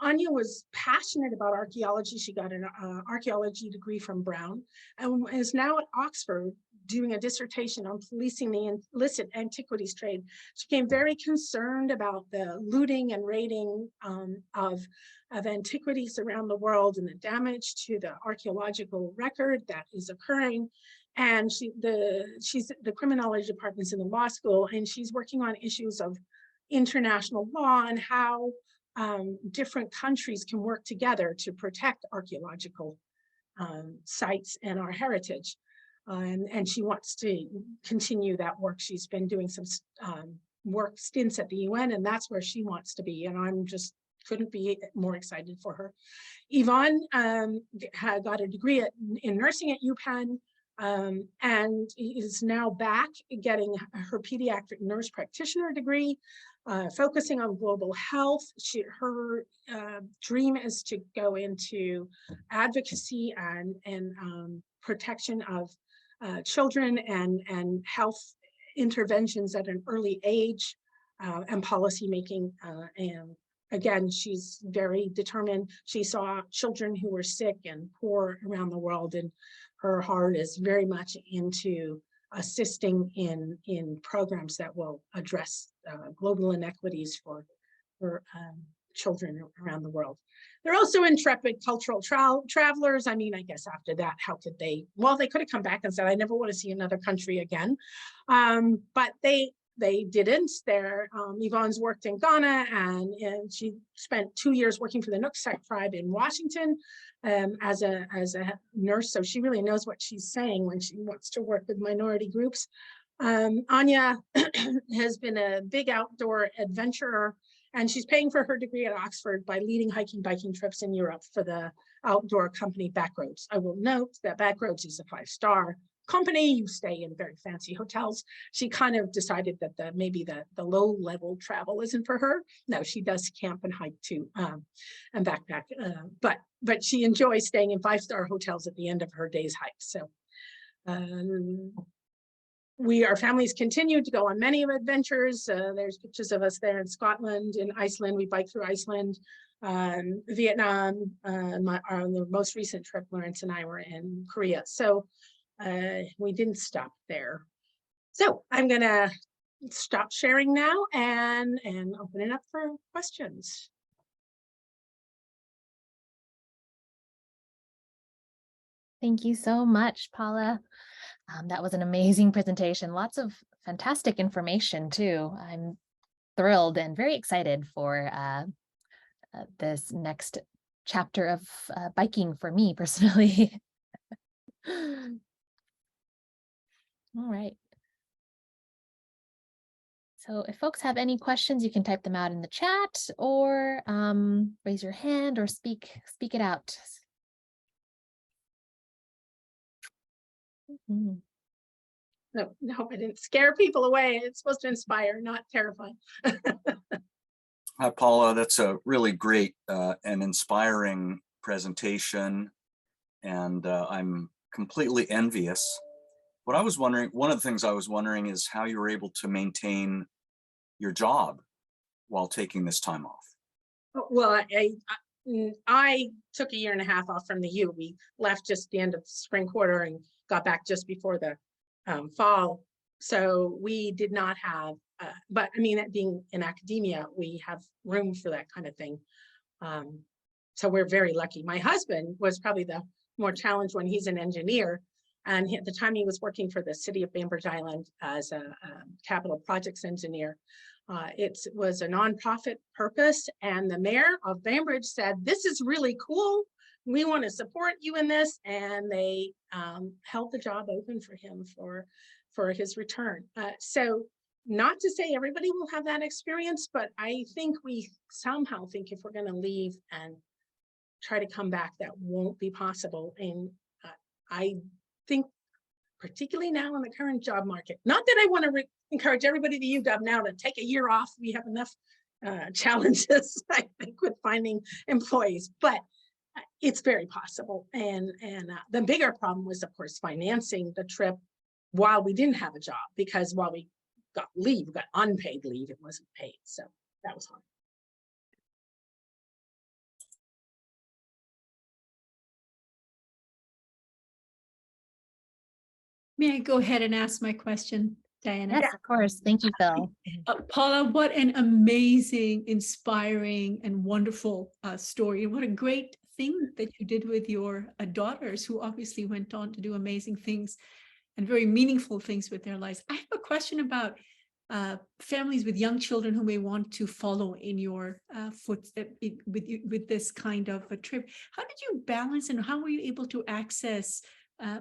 Anya was passionate about archaeology. She got an archaeology degree from Brown and is now at Oxford doing a dissertation on policing the illicit antiquities trade. She became very concerned about the looting and raiding of antiquities around the world and the damage to the archaeological record that is occurring. And she's the criminology department's in the law school, and she's working on issues of international law and how different countries can work together to protect archaeological sites and our heritage. And she wants to continue that work. She's been doing some work stints at the UN, and that's where she wants to be. And I'm just couldn't be more excited for her. Yvonne had got a degree in nursing at UPenn, and is now back getting her pediatric nurse practitioner degree, focusing on global health. Her dream is to go into advocacy and protection of children and health interventions at an early age, and policy making. And again, she's very determined. She saw children who were sick and poor around the world, and her heart is very much into assisting in programs that will address global inequities for children around the world. They're also intrepid cultural travelers. I mean, I guess after that, how could they? Well, they could have come back and said, I never want to see another country again. But they didn't. Yvonne's worked in Ghana, and she spent 2 years working for the Nooksack tribe in Washington as a nurse. So she really knows what she's saying when she wants to work with minority groups. Anya has been a big outdoor adventurer, and she's paying for her degree at Oxford by leading hiking, biking trips in Europe for the outdoor company Backroads. I will note that Backroads is a 5-star company. You stay in very fancy hotels. She kind of decided that maybe the low level travel isn't for her. No, she does camp and hike too, and backpack. But she enjoys staying in 5-star hotels at the end of her day's hike. So our families continue to go on many adventures. There's pictures of us there in Scotland, in Iceland. We bike through Iceland, Vietnam. The most recent trip, Lawrence and I were in Korea. So we didn't stop there. So I'm gonna stop sharing now and open it up for questions. Thank you so much, Paula. That was an amazing presentation. Lots of fantastic information too. I'm thrilled and very excited for this next chapter of biking for me personally. All right. So if folks have any questions, you can type them out in the chat or raise your hand or speak it out. Mm-hmm. No, I didn't scare people away. It's supposed to inspire, not terrify. Hi, Paula. That's a really great and inspiring presentation, and I'm completely envious. What I was wondering, one of the things I was wondering is how you were able to maintain your job while taking this time off. Well, I took a 1.5 years off from the U. We left just the end of spring quarter and got back just before the fall. So we did not have, but I mean, being in academia, we have room for that kind of thing. So we're very lucky. My husband was probably the more challenged one. He's an engineer. And at the time he was working for the city of Bainbridge Island as a capital projects engineer. It was a nonprofit purpose, and the mayor of Bainbridge said, this is really cool. We want to support you in this. And they held the job open for him for his return. So not to say everybody will have that experience, but I think we somehow think if we're going to leave and try to come back, that won't be possible. And I think particularly now in the current job market, not that I want to encourage everybody to UW now to take a year off. We have enough challenges, I think, with finding employees, but it's very possible. And the bigger problem was, of course, financing the trip while we didn't have a job, because while we got leave, we got unpaid leave, it wasn't paid. So that was hard. May I go ahead and ask my question, Diana? Yes, of course. Thank you, Phil. Paula, what an amazing, inspiring, and wonderful story. What a great thing that you did with your daughters, who obviously went on to do amazing things and very meaningful things with their lives. I have a question about families with young children who may want to follow in your footsteps with this kind of a trip. How did you balance, and how were you able to access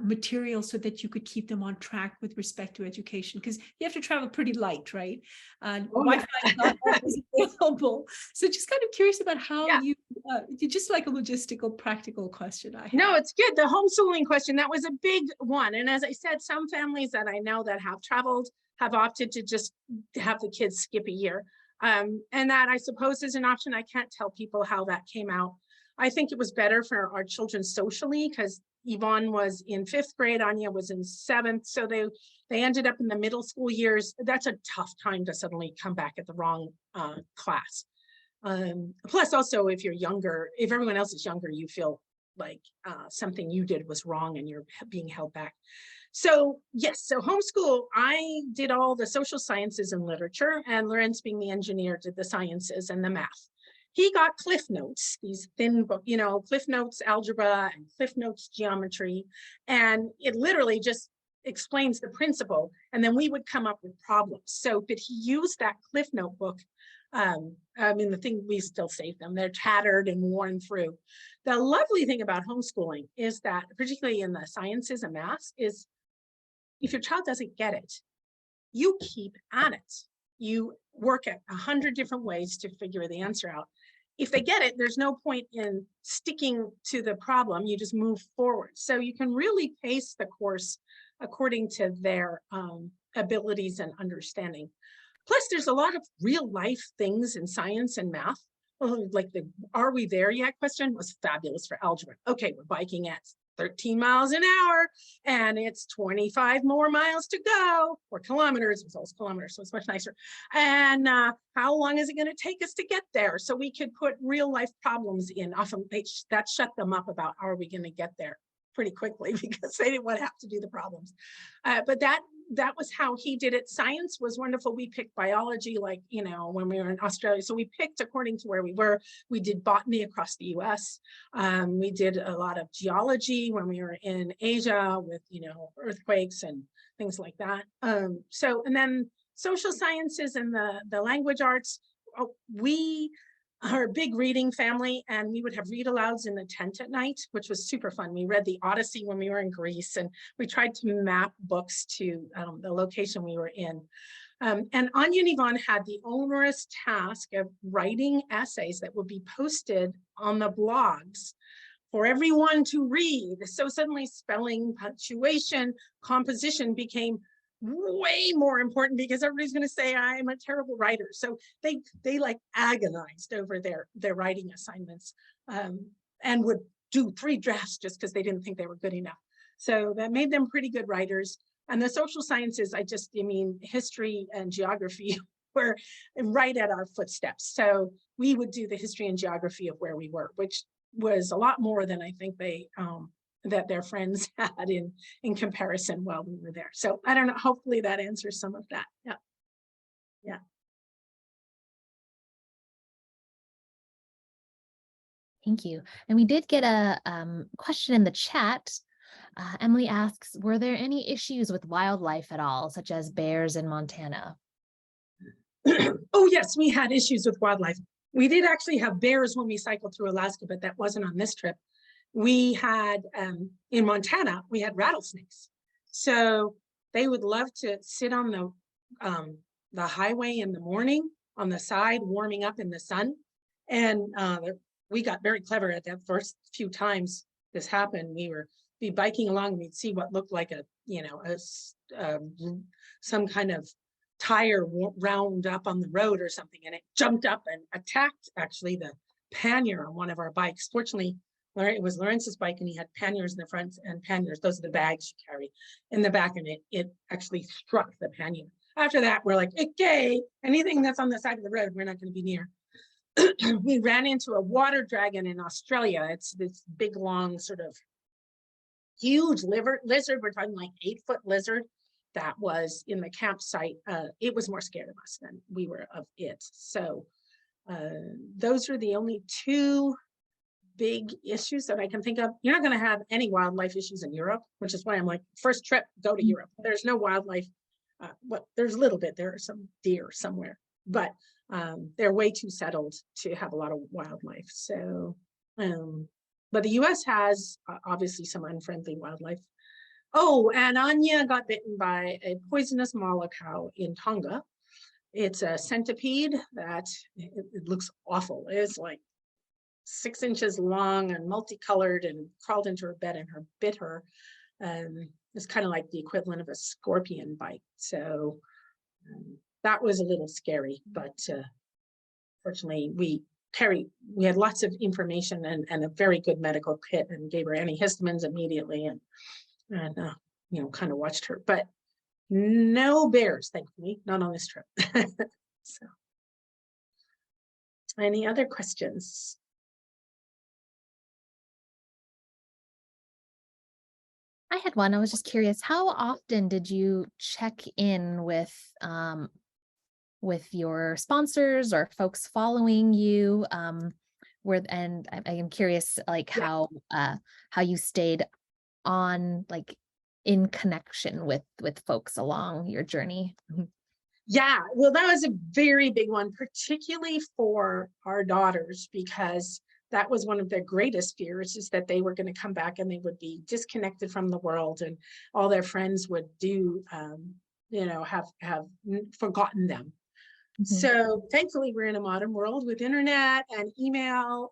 material so that you could keep them on track with respect to education? Because you have to travel pretty light, right? Wi-Fi is not always available. So just kind of curious about how you, just like a logistical, practical question I have. No, it's good. The homeschooling question, that was a big one. And as I said, some families that I know that have traveled have opted to just have the kids skip a year. And that, I suppose, is an option. I can't tell people how that came out. I think it was better for our children socially, because Yvonne was in 5th grade, Anya was in 7th. So they ended up in the middle school years. That's a tough time to suddenly come back at the wrong class. Plus also, if you're younger, if everyone else is younger, you feel like something you did was wrong and you're being held back. So yes, so homeschool, I did all the social sciences and literature, and Lorenz, being the engineer, did the sciences and the math. He got Cliff Notes, these thin book, you know, Cliff Notes algebra and Cliff Notes geometry. And it literally just explains the principle. And then we would come up with problems. So, but he used that Cliff Note book. I mean, the thing, we still save them. They're tattered and worn through. The lovely thing about homeschooling is that, particularly in the sciences and maths, is if your child doesn't get it, you keep at it. You work at 100 different ways to figure the answer out. If they get it, there's no point in sticking to the problem. You just move forward. So you can really pace the course according to their abilities and understanding. Plus, there's a lot of real life things in science and math. Like the "are we there yet" question was fabulous for algebra. Okay, we're biking at 13 miles an hour and it's 25 more miles to go, or kilometers. It was always kilometers, so it's much nicer. And how long is it going to take us to get there? So we could put real life problems in. Often that shut them up about how are we going to get there pretty quickly, because they didn't want to have to do the problems. But that was how he did it. Science was wonderful. We picked biology, like, you know, when we were in Australia. So we picked according to where we were. We did botany across the US. We did a lot of geology when we were in Asia with, you know, earthquakes and things like that. And then social sciences and the language arts, we are a big reading family, and we would have read alouds in the tent at night, which was super fun. We read the Odyssey when we were in Greece, and we tried to map books to the location we were in. And Anya and Yvonne had the onerous task of writing essays that would be posted on the blogs for everyone to read. So suddenly spelling, punctuation, composition became way more important, because everybody's going to say I'm a terrible writer. So they like agonized over their writing assignments, and would do 3 drafts just because they didn't think they were good enough. So that made them pretty good writers. And the social sciences, I mean, history and geography were right at our footsteps. So we would do the history and geography of where we were, which was a lot more than I think that their friends had in comparison while we were there. So I don't know, hopefully that answers some of that. Yeah. Yeah. Thank you. And we did get a question in the chat. Emily asks, were there any issues with wildlife at all, such as bears in Montana? Oh yes, we had issues with wildlife. We did actually have bears when we cycled through Alaska, but that wasn't on this trip. We had, in Montana, we had rattlesnakes. So they would love to sit on the highway in the morning on the side, warming up in the sun. And we got very clever at that first few times this happened. We were be biking along, and we'd see what looked like some kind of tire round up on the road or something. And it jumped up and attacked actually the pannier on one of our bikes. Fortunately, it was Lawrence's bike, and he had panniers in the front and panniers. Those are the bags you carry in the back, and it actually struck the pannier. After that, we're like, okay, anything that's on the side of the road, we're not going to be near. We ran into a water dragon in Australia. It's this big, long sort of huge lizard. We're talking like 8-foot lizard that was in the campsite. It was more scared of us than we were of it. So those are the only two big issues that I can think of. You're not going to have any wildlife issues in Europe, which is why I'm like, first trip, go to Europe. There's no wildlife. Well, there's a little bit. There are some deer somewhere, but they're way too settled to have a lot of wildlife. So, but the US has obviously some unfriendly wildlife. Oh, and Anya got bitten by a poisonous mala cow in Tonga. It's a centipede that it looks awful. It's like 6 inches long and multicolored, and crawled into her bed and bit her. It's kind of like the equivalent of a scorpion bite. So that was a little scary, but fortunately we had lots of information and a very good medical kit, and gave her antihistamines immediately, and you know, kind of watched her. But no bears, thankfully, not on this trip. So, any other questions? I had one. I was just curious, how often did you check in with your sponsors or folks following you? And I am curious, like how you stayed on, like, in connection with folks along your journey. Yeah, well, that was a very big one, particularly for our daughters, because that was one of their greatest fears, is that they were going to come back and they would be disconnected from the world, and all their friends would do, you know, have forgotten them. Mm-hmm. So thankfully, we're in a modern world with internet and email.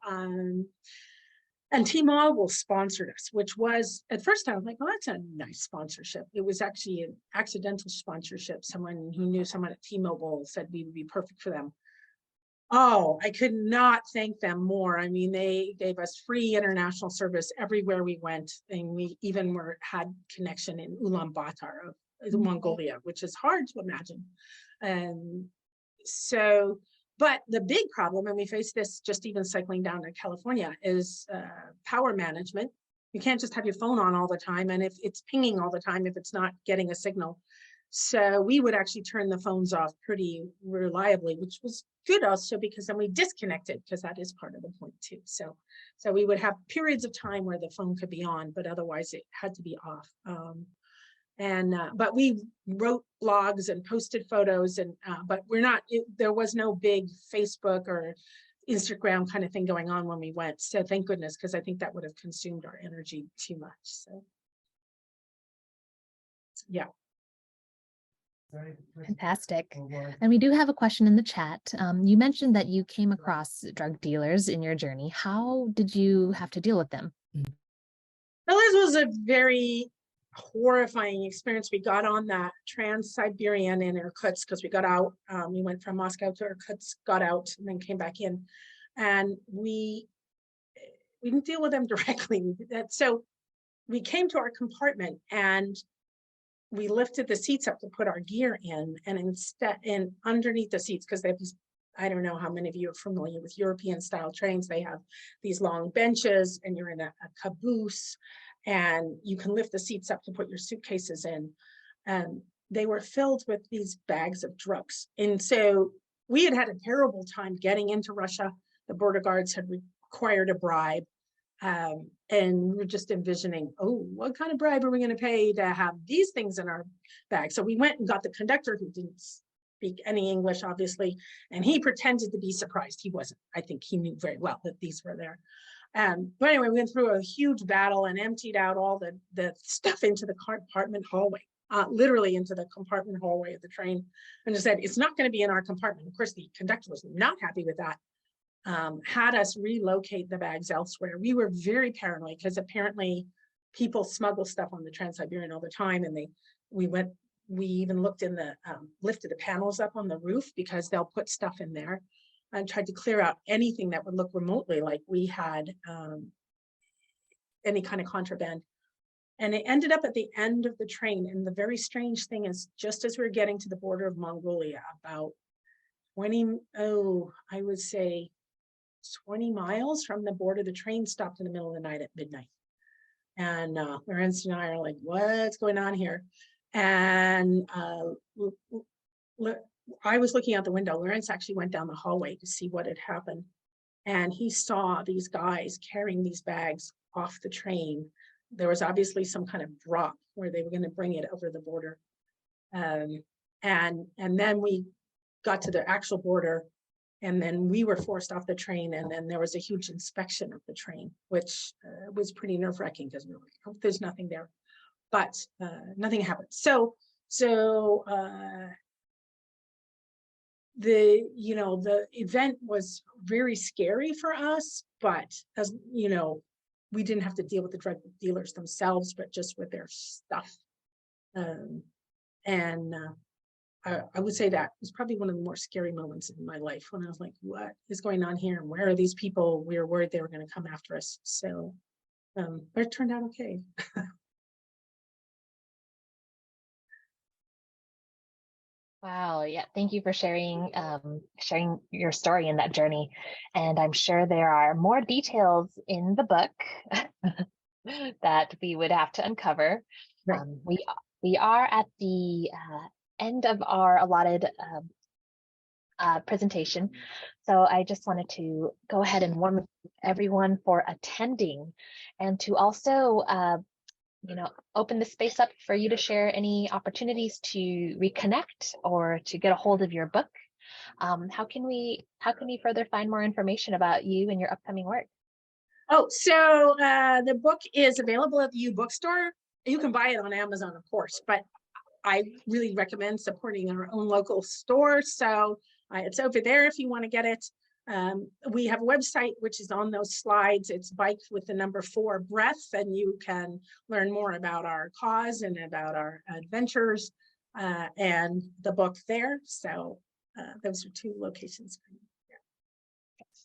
And T-Mobile sponsored us, which was, at first I was like, oh, that's a nice sponsorship. It was actually an accidental sponsorship. Someone who knew someone at T-Mobile said we would be perfect for them. Oh, I could not thank them more. I mean, they gave us free international service everywhere we went. And we even had connection in Ulaanbaatar of Mongolia, which is hard to imagine. So, but the big problem, and we face this just even cycling down to California, is power management. You can't just have your phone on all the time, and if it's pinging all the time, if it's not getting a signal. So we would actually turn the phones off pretty reliably, which was good also, because then we disconnected, because that is part of the point too. So we would have periods of time where the phone could be on, but otherwise it had to be off. But we wrote blogs and posted photos, and but there was no big Facebook or Instagram kind of thing going on when we went. So thank goodness, because I think that would have consumed our energy too much. So yeah. Fantastic. And we do have a question in the chat. You mentioned that you came across drug dealers in your journey. How did you have to deal with them? Well, this was a very horrifying experience. We got on that Trans-Siberian in Irkutsk, because we got out. We went from Moscow to Irkutsk, got out, and then came back in. And we didn't deal with them directly. So we came to our compartment and we lifted the seats up to put our gear in, and underneath the seats, because they have these, I don't know how many of you are familiar with European style trains. They have these long benches, and you're in a caboose, and you can lift the seats up to put your suitcases in. And they were filled with these bags of drugs. And so we had a terrible time getting into Russia. The border guards had required a bribe. And we're just envisioning, oh, what kind of bribe are we going to pay to have these things in our bag? So we went and got the conductor, who didn't speak any English, obviously, and he pretended to be surprised. He wasn't. I think he knew very well that these were there. But anyway, we went through a huge battle and emptied out all the stuff into the compartment hallway, literally into the compartment hallway of the train, and just said, it's not going to be in our compartment. Of course, the conductor was not happy with that. Had us relocate the bags elsewhere. We were very paranoid, because apparently people smuggle stuff on the Trans-Siberian all the time. And we even looked in lifted the panels up on the roof, because they'll put stuff in there, and tried to clear out anything that would look remotely like we had any kind of contraband. And it ended up at the end of the train. And the very strange thing is, just as we were getting to the border of Mongolia, about 20 miles from the border, the train stopped in the middle of the night at midnight. And Lorenz and I are like, what's going on here? And I was looking out the window. Lorenz actually went down the hallway to see what had happened. And he saw these guys carrying these bags off the train. There was obviously some kind of drop where they were going to bring it over the border. And then we got to the actual border, and then we were forced off the train, and then there was a huge inspection of the train, which was pretty nerve-wracking because we were like, oh, there's nothing there, but nothing happened. So the event was very scary for us, but as you know, we didn't have to deal with the drug dealers themselves, but just with their stuff. I would say that was probably one of the more scary moments in my life, when I was like, what is going on here? And where are these people? We were worried they were going to come after us. So, but it turned out okay. Wow, yeah, thank you for sharing sharing your story in that journey. And I'm sure there are more details in the book that we would have to uncover. Right. We are at the end of our allotted presentation. So I just wanted to go ahead and warn everyone for attending, and to also open the space up for you to share any opportunities to reconnect or to get a hold of your book. How can we further find more information about you and your upcoming work? Oh, so the book is available at the U Bookstore. You can buy it on Amazon, of course, but I really recommend supporting our own local store. So it's over there if you want to get it. We have a website, which is on those slides. It's bike with the number 4 breath, and you can learn more about our cause and about our adventures and the book there. So those are 2 locations.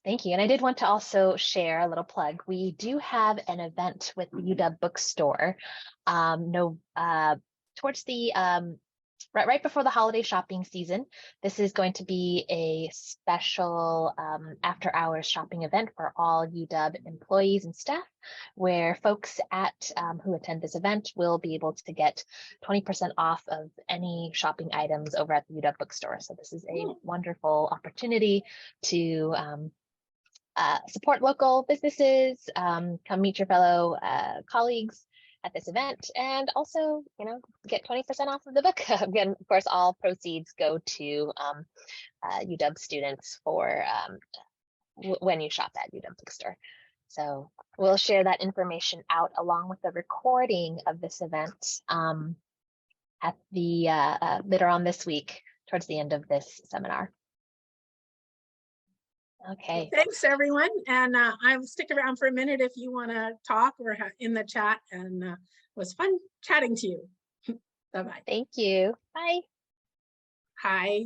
Thank you. And I did want to also share a little plug. We do have an event with the UW Bookstore towards the right before the holiday shopping season. This is going to be a special after hours shopping event for all UW employees and staff, where folks who attend this event will be able to get 20% off of any shopping items over at the UW Bookstore. So this is a wonderful opportunity to support local businesses, come meet your fellow colleagues at this event, and also, get 20% off of the book. Again, of course, all proceeds go to UW students for when you shop at UW Bookstore. So we'll share that information out along with the recording of this event at the later on this week, towards the end of this seminar. Okay. Thanks, everyone. And I'll stick around for a minute if you want to talk or in the chat. And it was fun chatting to you. Bye-bye. Thank you. Bye. Hi.